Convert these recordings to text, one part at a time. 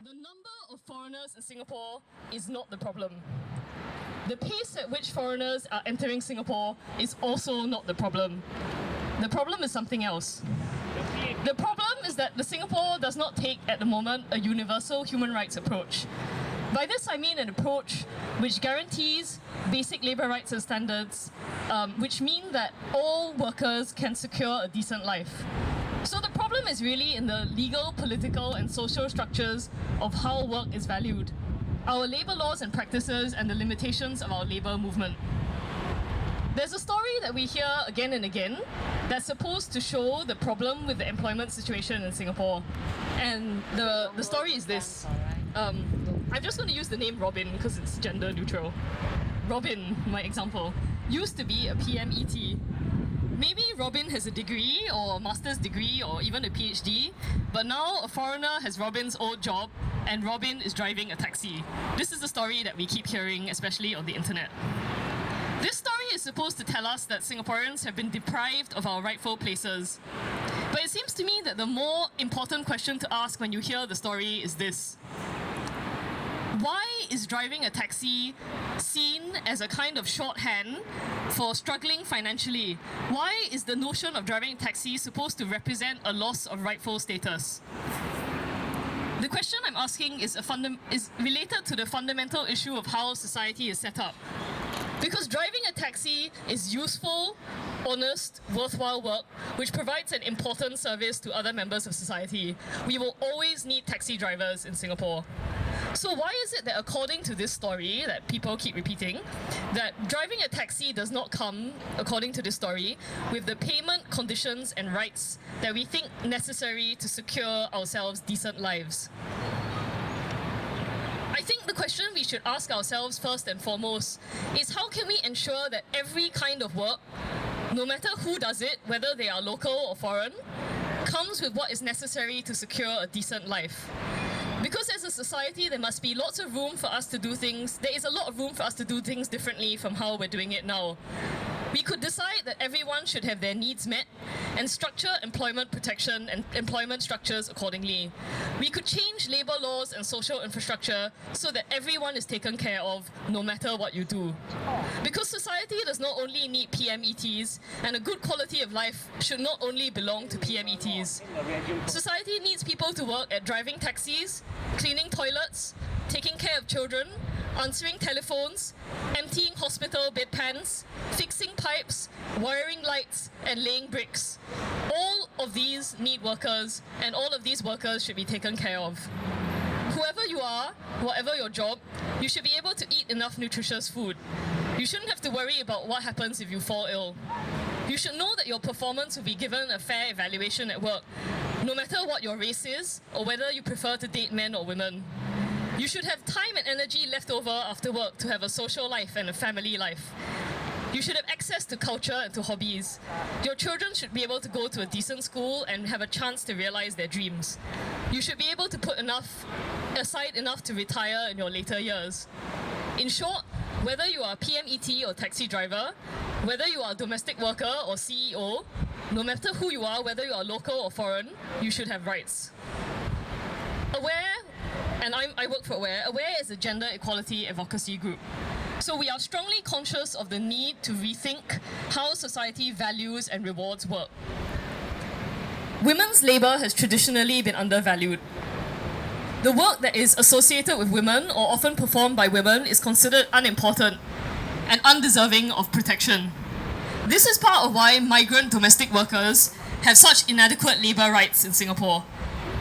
The number of foreigners in Singapore is not the problem. The pace at which foreigners are entering Singapore is also not the problem. The problem is something else. The problem is that Singapore does not take, at the moment, a universal human rights approach. By this I mean an approach which guarantees basic labour rights and standards, which mean that all workers can secure a decent life. So the problem is really in the legal, political and social structures of how work is valued, our labour laws and practices and the limitations of our labour movement. There's a story that we hear again and again that's supposed to show the problem with the employment situation in Singapore. And the story is this. I'm just going to use the name Robin because it's gender neutral. Robin, my example, used to be a PMET. Maybe Robin has a degree or a master's degree or even a PhD, but now a foreigner has Robin's old job and Robin is driving a taxi. This is the story that we keep hearing, especially on the internet. This story is supposed to tell us that Singaporeans have been deprived of our rightful places. But it seems to me that the more important question to ask when you hear the story is this. Why is driving a taxi seen as a kind of shorthand for struggling financially? Why is the notion of driving a taxi supposed to represent a loss of rightful status? The question I'm asking is related to the fundamental issue of how society is set up. Because driving a taxi is useful, honest, worthwhile work, which provides an important service to other members of society. We will always need taxi drivers in Singapore. So why is it that according to this story that people keep repeating, that driving a taxi does not come, according to this story, with the payment conditions and rights that we think necessary to secure ourselves decent lives? I think the question we should ask ourselves first and foremost is how can we ensure that every kind of work, no matter who does it, whether they are local or foreign, comes with what is necessary to secure a decent life. Because as a society, there must be lots of room for us to do things. There is a lot of room for us to do things differently from how we're doing it now. We could decide that everyone should have their needs met and structure employment protection and employment structures accordingly. We could change labour laws and social infrastructure so that everyone is taken care of no matter what you do. Because society does not only need PMETs, and a good quality of life should not only belong to PMETs. Society needs people to work at driving taxis, cleaning toilets, taking care of children, answering telephones, emptying hospital bedpans, fixing pipes, wiring lights, and laying bricks. All of these need workers, and all of these workers should be taken care of. Whoever you are, whatever your job, you should be able to eat enough nutritious food. You shouldn't have to worry about what happens if you fall ill. You should know that your performance will be given a fair evaluation at work, no matter what your race is, or whether you prefer to date men or women. You should have time and energy left over after work to have a social life and a family life. You should have access to culture and to hobbies. Your children should be able to go to a decent school and have a chance to realize their dreams. You should be able to put aside enough to retire in your later years. In short, whether you are a PMET or taxi driver, whether you are a domestic worker or CEO, no matter who you are, whether you are local or foreign, you should have rights. I work for Aware. Aware is a gender equality advocacy group. So we are strongly conscious of the need to rethink how society values and rewards work. Women's labour has traditionally been undervalued. The work that is associated with women or often performed by women is considered unimportant and undeserving of protection. This is part of why migrant domestic workers have such inadequate labour rights in Singapore.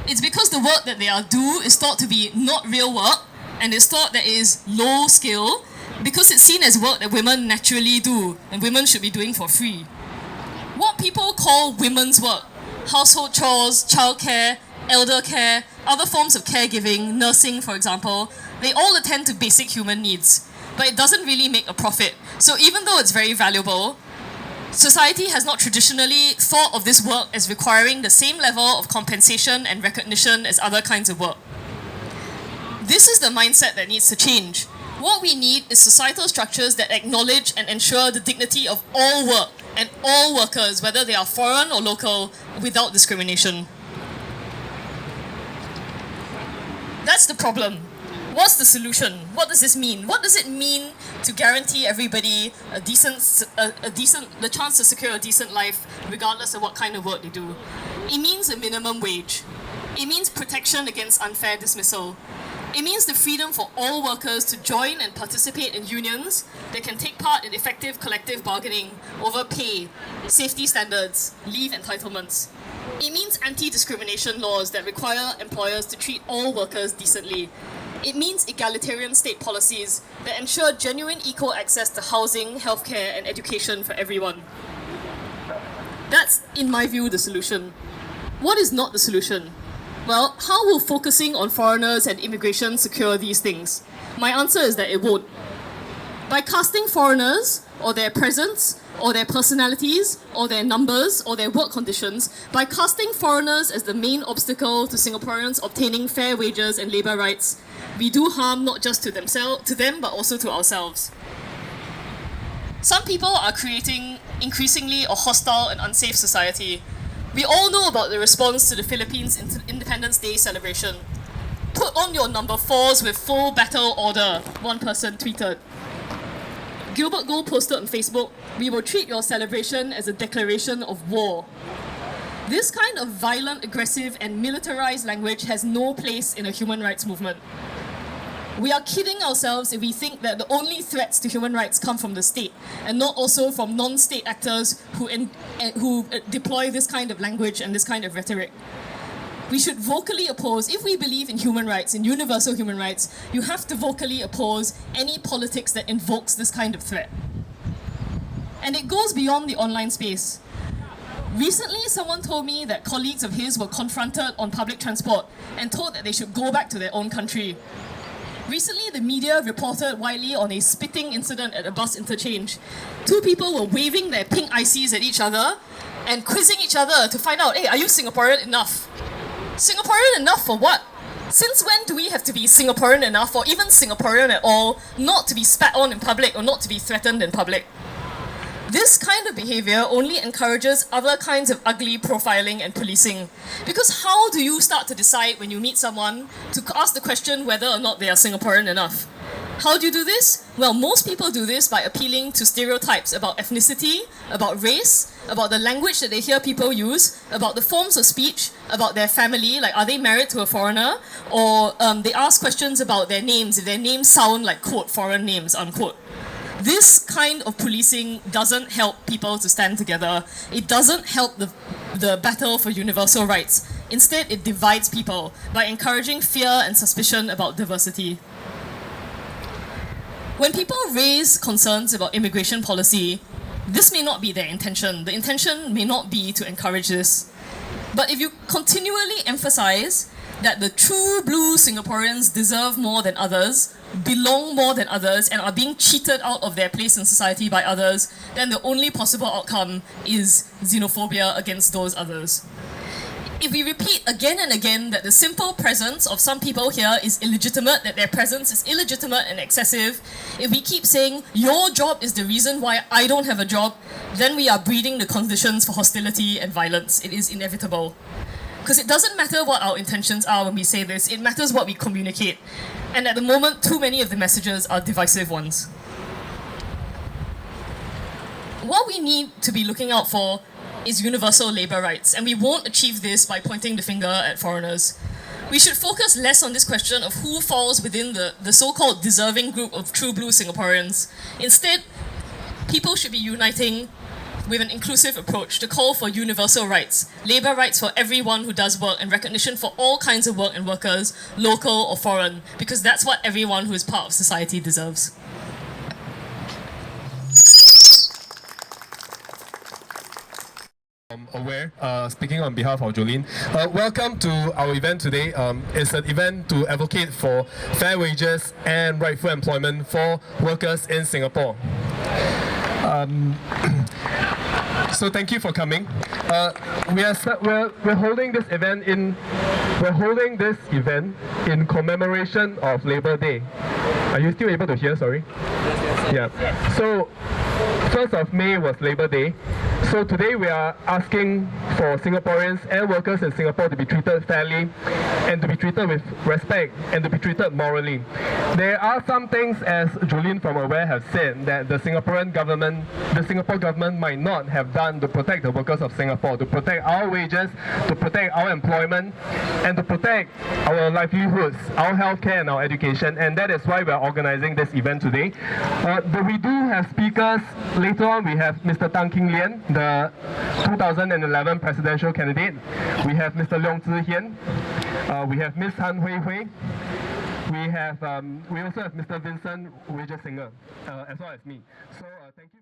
It's because the work that they do is thought to be not real work, and it's thought that it is low skill because it's seen as work that women naturally do and women should be doing for free. What people call women's work, household chores, childcare, elder care, other forms of caregiving, nursing for example, they all attend to basic human needs, but it doesn't really make a profit. So even though it's very valuable, society has not traditionally thought of this work as requiring the same level of compensation and recognition as other kinds of work. This is the mindset that needs to change. What we need is societal structures that acknowledge and ensure the dignity of all work and all workers, whether they are foreign or local, without discrimination. That's the problem. What's the solution? What does this mean? What does it mean to guarantee everybody the chance to secure a decent life, regardless of what kind of work they do? It means a minimum wage. It means protection against unfair dismissal. It means the freedom for all workers to join and participate in unions that can take part in effective collective bargaining over pay, safety standards, leave entitlements. It means anti-discrimination laws that require employers to treat all workers decently. It means egalitarian state policies that ensure genuine equal access to housing, healthcare, and education for everyone. That's, in my view, the solution. What is not the solution? Well, how will focusing on foreigners and immigration secure these things? My answer is that it won't. By casting foreigners, or their presence, or their personalities, or their numbers, or their work conditions, by casting foreigners as the main obstacle to Singaporeans obtaining fair wages and labour rights, we do harm not just to them, but also to ourselves. Some people are creating increasingly a hostile and unsafe society. We all know about the response to the Philippines Independence Day celebration. Put on your number 4s with full battle order, one person tweeted. Gilbert Gold posted on Facebook, "We will treat your celebration as a declaration of war." This kind of violent, aggressive, and militarized language has no place in a human rights movement. We are kidding ourselves if we think that the only threats to human rights come from the state and not also from non-state actors who deploy this kind of language and this kind of rhetoric. We should vocally oppose, if we believe in human rights, in universal human rights, you have to vocally oppose any politics that invokes this kind of threat. And it goes beyond the online space. Recently, someone told me that colleagues of his were confronted on public transport and told that they should go back to their own country. Recently, the media reported widely on a spitting incident at a bus interchange. 2 people were waving their pink ICs at each other and quizzing each other to find out, hey, are you Singaporean enough? Singaporean enough for what? Since when do we have to be Singaporean enough, or even Singaporean at all, not to be spat on in public or not to be threatened in public? This kind of behavior only encourages other kinds of ugly profiling and policing. Because how do you start to decide when you meet someone to ask the question whether or not they are Singaporean enough? How do you do this? Well, most people do this by appealing to stereotypes about ethnicity, about race, about the language that they hear people use, about the forms of speech, about their family, like are they married to a foreigner, or they ask questions about their names, if their names sound like, quote, foreign names, unquote. This kind of policing doesn't help people to stand together. It doesn't help the battle for universal rights. Instead, it divides people by encouraging fear and suspicion about diversity. When people raise concerns about immigration policy, this may not be their intention. The intention may not be to encourage this. But if you continually emphasize that the true blue Singaporeans deserve more than others, belong more than others, and are being cheated out of their place in society by others, then the only possible outcome is xenophobia against those others. If we repeat again and again that the simple presence of some people here is illegitimate, that their presence is illegitimate and excessive, if we keep saying, your job is the reason why I don't have a job, then we are breeding the conditions for hostility and violence. It is inevitable. Because it doesn't matter what our intentions are when we say this, it matters what we communicate. And at the moment, too many of the messages are divisive ones. What we need to be looking out for is universal labour rights, and we won't achieve this by pointing the finger at foreigners. We should focus less on this question of who falls within the so-called deserving group of true blue Singaporeans. Instead, people should be uniting with an inclusive approach to call for universal rights, labour rights for everyone who does work, and recognition for all kinds of work and workers, local or foreign, because that's what everyone who is part of society deserves. Aware, speaking on behalf of Jolene. Welcome to our event today. It's an event to advocate for fair wages and rightful employment for workers in Singapore. So thank you for coming. We're holding this event in commemoration of Labor Day. Are you still able to hear? Sorry. Yes. Yeah. So 1st of May was Labor Day. So today we are asking for Singaporeans and workers in Singapore to be treated fairly and to be treated with respect and to be treated morally. There are some things, as Jolene from Aware have said, that the Singapore government might not have done to protect the workers of Singapore, to protect our wages, to protect our employment, and to protect our livelihoods, our healthcare and our education, and that is why we are organizing this event today. But we do have speakers. Later on we have Mr. Tan King Lian, the 2011 presidential candidate. We have Mr. Leong Tze Hien. We have Ms. Han Hui Hui. We also have Mr. Vincent Wager Singer, as well as me. So thank you.